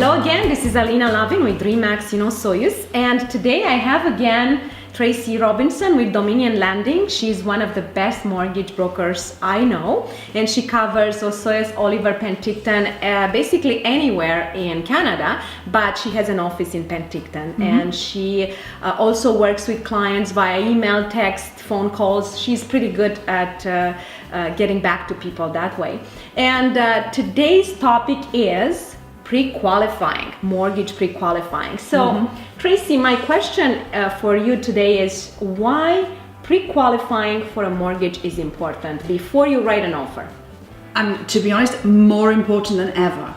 Hello again, this is Alina Lovin with RE/MAX in Osoyoos, and today I have again Tracey Robinson with Dominion Lending. She's one of the best mortgage brokers I know, and she covers Osoyoos, Oliver, Penticton, basically anywhere in Canada, but she has an office in Penticton. And she also works with clients via email, text, phone calls. She's pretty good at getting back to people that way. And today's topic is pre-qualifying, mortgage pre-qualifying. So Tracey, my question for you today is why pre-qualifying for a mortgage is important before you write an offer? And to be honest, more important than ever.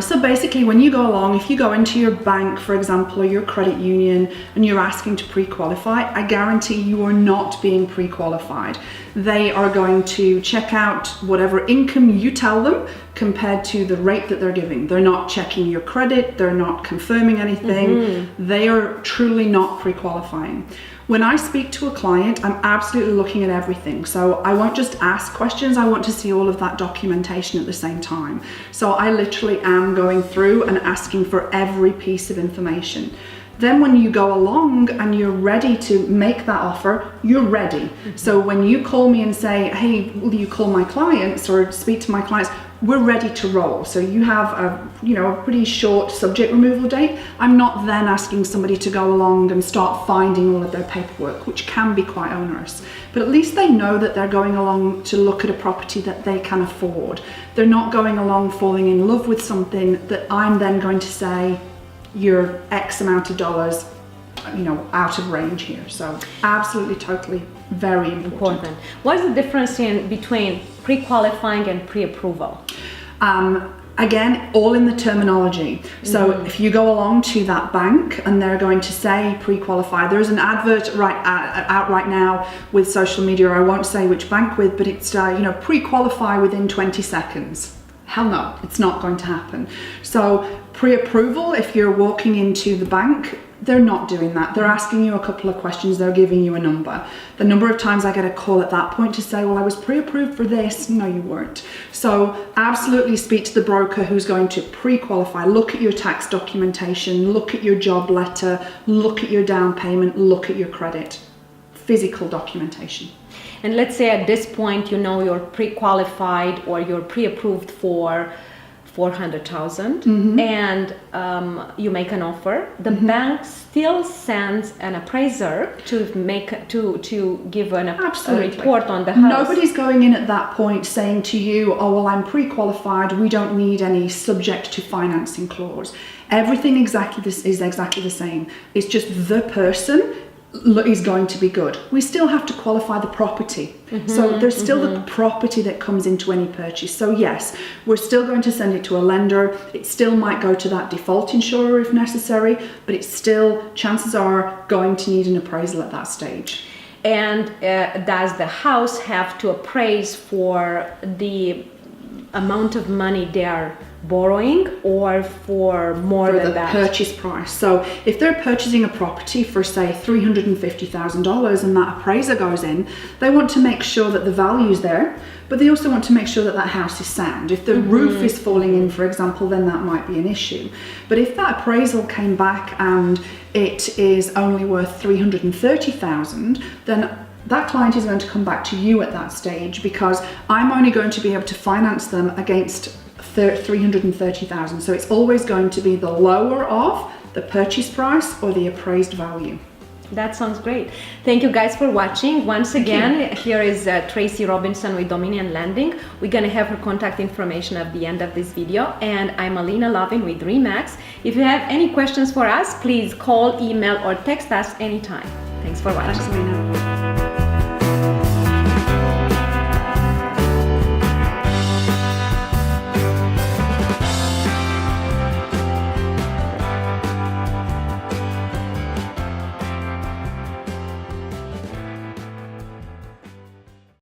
So basically when you go along, if you go into your bank, for example, or your credit union, and you're asking to pre-qualify, I guarantee you are not being pre-qualified. They are going to check out whatever income you tell them compared to the rate that they're giving. They're not checking your credit, they're not confirming anything. They are truly not pre-qualifying. When I speak to a client, I'm absolutely looking at everything. So I won't just ask questions, I want to see all of that documentation at the same time. So I literally am going through and asking for every piece of information. Then when you go along and you're ready to make that offer, you're ready. So when you call me and say, hey, will you call my clients or speak to my clients, we're ready to roll. So you have a pretty short subject removal date. I'm not then asking somebody to go along and start finding all of their paperwork, which can be quite onerous. But at least they know that they're going along to look at a property that they can afford. They're not going along falling in love with something that I'm then going to say, you're X amount of dollars, out of range here. So absolutely, totally, very important. What's the difference between pre-qualifying and pre-approval? Again, all in the terminology. So if you go along to that bank and they're going to say pre-qualify, there's an advert out right now with social media, I won't say which bank with, but it's pre-qualify within 20 seconds. Hell no, it's not going to happen. So pre-approval, if you're walking into the bank, they're not doing that. They're asking you a couple of questions, they're giving you a number. The number of times I get a call at that point to say, well, I was pre-approved for this. No, you weren't. So absolutely speak to the broker who's going to pre-qualify. Look at your tax documentation, look at your job letter, look at your down payment, look at your credit, physical documentation. And let's say at this point, you're pre-qualified or you're pre-approved for 400,000 and you make an offer. The bank still sends an appraiser to give a report on the house. Nobody's going in at that point saying to you, oh, well, I'm pre-qualified, we don't need any subject to financing clause. Everything is exactly the same. It's just the person is going to be good. We still have to qualify the property. So there's still the property that comes into any purchase. So yes, we're still going to send it to a lender. It still might go to that default insurer if necessary, but it's still, chances are, going to need an appraisal at that stage. And does the house have to appraise for the amount of money they are borrowing or for more than that? For the purchase price. So if they're purchasing a property for say $350,000 and that appraiser goes in, they want to make sure that the value's there, but they also want to make sure that that house is sound. If the roof is falling in, for example, then that might be an issue. But if that appraisal came back and it is only worth $330,000, then that client is going to come back to you at that stage because I'm only going to be able to finance them against $330,000. So it's always going to be the lower of the purchase price or the appraised value. That sounds great. Thank you guys for watching. Once again, here is Tracey Robinson with Dominion Lending. We're going to have her contact information at the end of this video. And I'm Alina Lovin with RE/MAX. If you have any questions for us, please call, email, or text us anytime. Thanks for watching. Thanks, Alina.